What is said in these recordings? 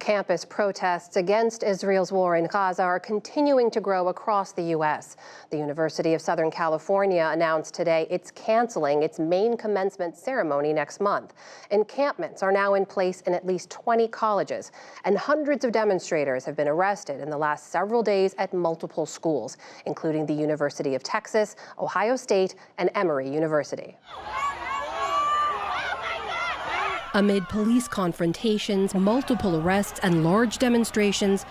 Campus protests against Israel's war in Gaza are continuing to grow across the U.S. The University of Southern California announced today it's canceling its main commencement ceremony next month. Encampments are now in place in at least 20 colleges, and hundreds of demonstrators have been arrested in the last several days at multiple schools, including the University of Texas, Ohio State, and Emory University. Amid police confrontations, multiple arrests, and large demonstrations,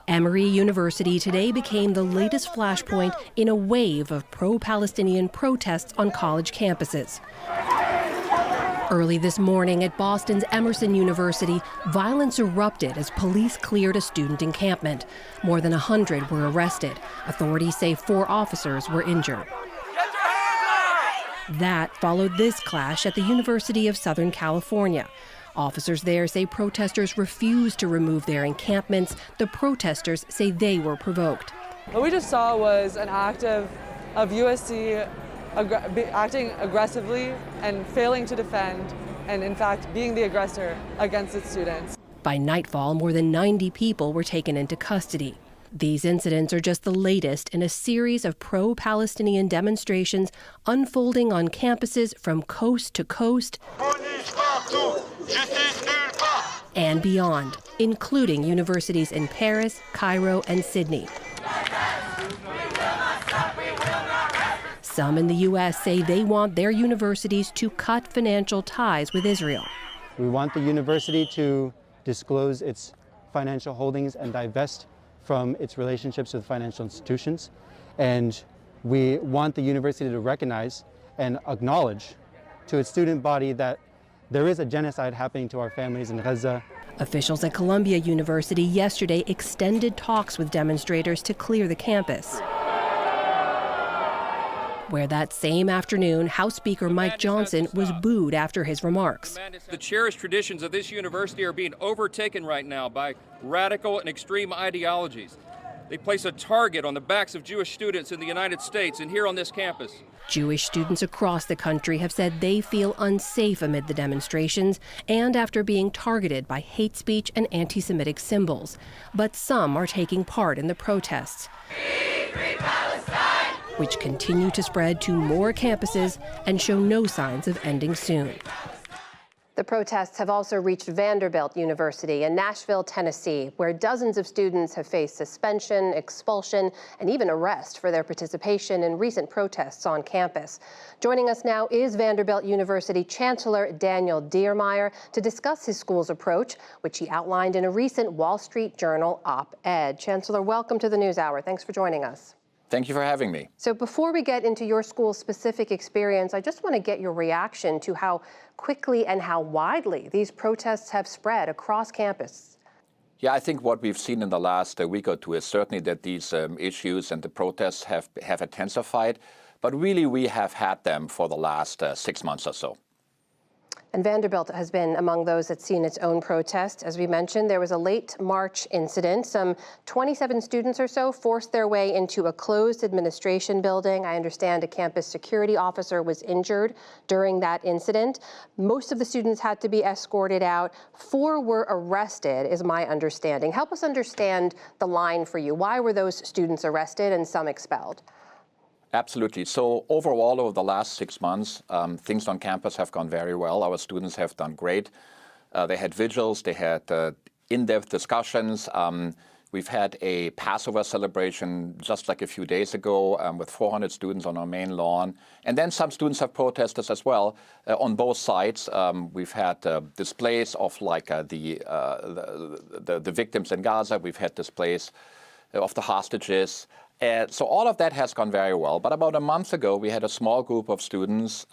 Emory University today became the latest flashpoint in a wave of pro-Palestinian protests on college campuses. Early this morning at Boston's Emerson University, violence erupted as police cleared a student encampment. More than 100 were arrested. Authorities say 4 officers were injured. That followed this clash at the University of Southern California. Officers there say protesters refused to remove their encampments. The protesters say they were provoked. What we just saw was an act of USC acting aggressively and failing to defend, and in fact being the aggressor against its students. By nightfall, more than 90 people were taken into custody. These incidents are just the latest in a series of pro-Palestinian demonstrations unfolding on campuses from coast to coast and beyond, including universities in Paris, Cairo, and Sydney. Some in the U.S. say they want their universities to cut financial ties with Israel. We want the university to disclose its financial holdings and divest from its relationships with financial institutions. And we want the university to recognize and acknowledge to its student body that there is a genocide happening to our families in Gaza. Officials at Columbia University yesterday extended talks with demonstrators to clear the campus, where that same afternoon, House Speaker Mike Johnson was booed after his remarks. The cherished traditions of this university are being overtaken right now by radical and extreme ideologies. They place a target on the backs of Jewish students in the United States and here on this campus. Jewish students across the country have said they feel unsafe amid the demonstrations and after being targeted by hate speech and anti-Semitic symbols. But some are taking part in the protests, which continue to spread to more campuses and show no signs of ending soon. The protests have also reached Vanderbilt University in Nashville, Tennessee, where dozens of students have faced suspension, expulsion, and even arrest for their participation in recent protests on campus. Joining us now is Vanderbilt University Chancellor Daniel Diermeier to discuss his school's approach, which he outlined in a recent Wall Street Journal op-ed. Chancellor, welcome to the NewsHour. Thanks for joining us. Thank you for having me. So before we get into your school's specific experience, I just want to get your reaction to how quickly and how widely these protests have spread across campus. Yeah, I think what we've seen in the last week or two is certainly that these issues and the protests have intensified, but really we have had them for the last 6 months or so. And Vanderbilt has been among those that's seen its own protest. As we mentioned, there was a late March incident. Some 27 students or so forced their way into a closed administration building. I understand a campus security officer was injured during that incident. Most of the students had to be escorted out. 4 were arrested, is my understanding. Help us understand the line for you. Why were those students arrested and some expelled? Absolutely. So overall, over the last 6 months, things on campus have gone very well. Our students have done great. They had vigils, they had in-depth discussions. We've had a Passover celebration just like a few days ago with 400 students on our main lawn. And then some students have protested as well on both sides. We've had displays of like the victims in Gaza. We've had displays of the hostages. So all of that has gone very well. But about a month ago, we had a small group of students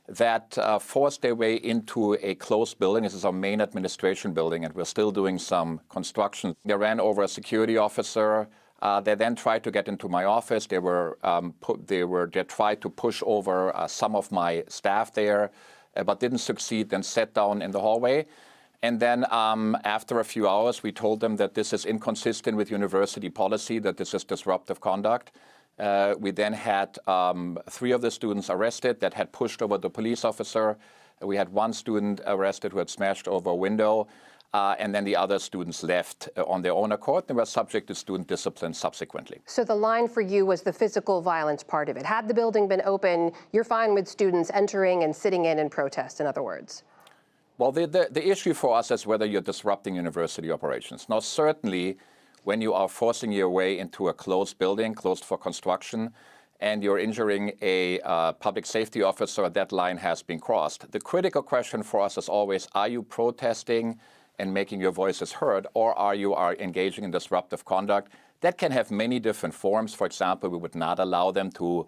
that forced their way into a closed building. This is our main administration building, and we're still doing some construction. They ran over a security officer. They then tried to get into my office. They tried to push over some of my staff there, but didn't succeed, then sat down in the hallway. And then after a few hours, we told them that this is inconsistent with university policy, that this is disruptive conduct. We then had 3 of the students arrested that had pushed over the police officer. We had one student arrested who had smashed over a window, and then the other students left on their own accord and were subject to student discipline subsequently. So the line for you was the physical violence part of it. Had the building been open, you're fine with students entering and sitting in protest, in other words? Well, the issue for us is whether you're disrupting university operations. Now, certainly, when you are forcing your way into a closed building, closed for construction, and you're injuring a public safety officer, that line has been crossed. The critical question for us is always, are you protesting and making your voices heard, or are you engaging in disruptive conduct? That can have many different forms. For example, we would not allow them to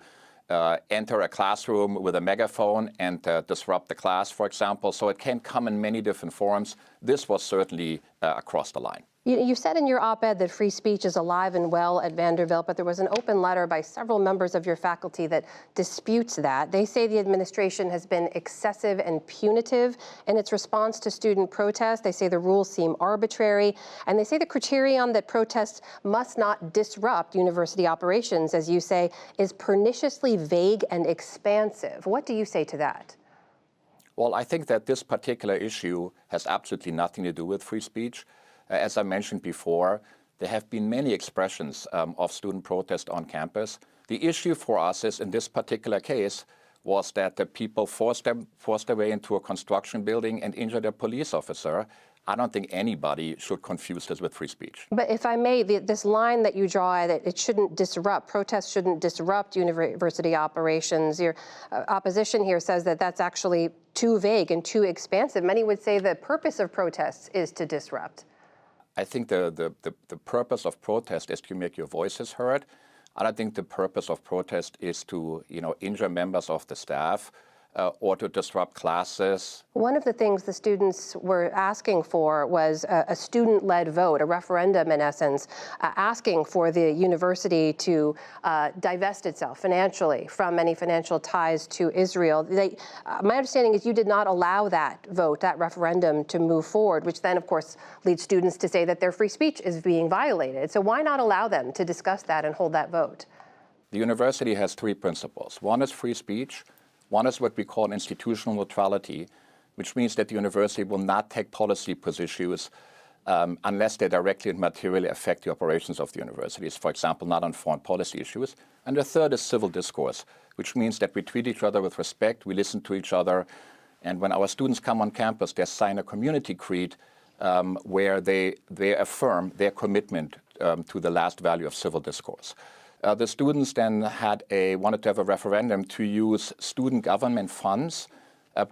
enter a classroom with a megaphone and disrupt the class, for example. So it can come in many different forms. This was certainly across the line. You said in your op-ed that free speech is alive and well at Vanderbilt, but there was an open letter by several members of your faculty that disputes that. They say the administration has been excessive and punitive in its response to student protests. They say the rules seem arbitrary, and they say the criterion that protests must not disrupt university operations, as you say, is perniciously vague and expansive. What do you say to that? Well, I think that this particular issue has absolutely nothing to do with free speech. As I mentioned before, there have been many expressions of student protest on campus. The issue for us is, in this particular case, was that the people forced their way into a construction building and injured a police officer. I don't think anybody should confuse this with free speech. But if I may, this line that you draw, that it shouldn't disrupt, protests shouldn't disrupt university operations, your opposition here says that that's actually too vague and too expansive. Many would say the purpose of protests is to disrupt. I think the purpose of protest is to make your voices heard. I don't think the purpose of protest is to, injure members of the staff or to disrupt classes. One of the things the students were asking for was a student-led vote, a referendum in essence, asking for the university to divest itself financially from any financial ties to Israel. My understanding is you did not allow that vote, that referendum, to move forward, which then, of course, leads students to say that their free speech is being violated. So why not allow them to discuss that and hold that vote? The university has three principles. One is free speech. One is what we call institutional neutrality, which means that the university will not take policy positions unless they directly and materially affect the operations of the universities, for example, not on foreign policy issues. And the third is civil discourse, which means that we treat each other with respect, we listen to each other, and when our students come on campus, they sign a community creed where they affirm their commitment to the last value of civil discourse. The students then wanted to have a referendum to use student government funds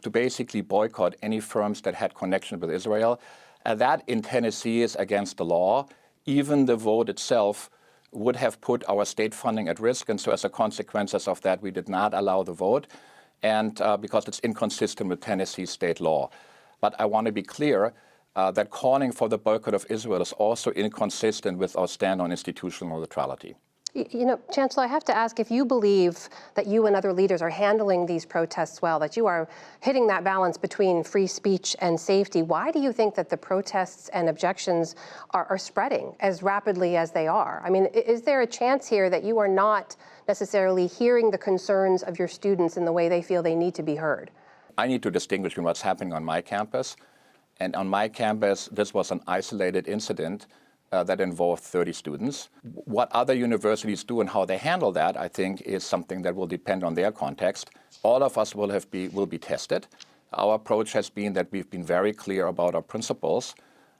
to basically boycott any firms that had connection with Israel. That in Tennessee is against the law. Even the vote itself would have put our state funding at risk. And so as a consequence of that, we did not allow the vote, and because it's inconsistent with Tennessee state law. But I want to be clear that calling for the boycott of Israel is also inconsistent with our stand on institutional neutrality. Chancellor, I have to ask, if you believe that you and other leaders are handling these protests well, that you are hitting that balance between free speech and safety, why do you think that the protests and objections are spreading as rapidly as they are? I mean, is there a chance here that you are not necessarily hearing the concerns of your students in the way they feel they need to be heard? I need to distinguish between what's happening on my campus. And on my campus, this was an isolated incident that involved 30 students. What other universities do and how they handle that, I think, is something that will depend on their context. All of us will be tested. Our approach has been that we've been very clear about our principles,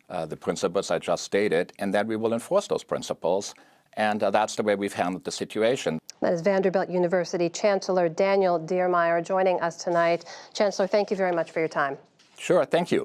the principles I just stated, and that we will enforce those principles. And that's the way we've handled the situation. That is Vanderbilt University Chancellor Daniel Diermeier joining us tonight. Chancellor, thank you very much for your time. Sure, thank you.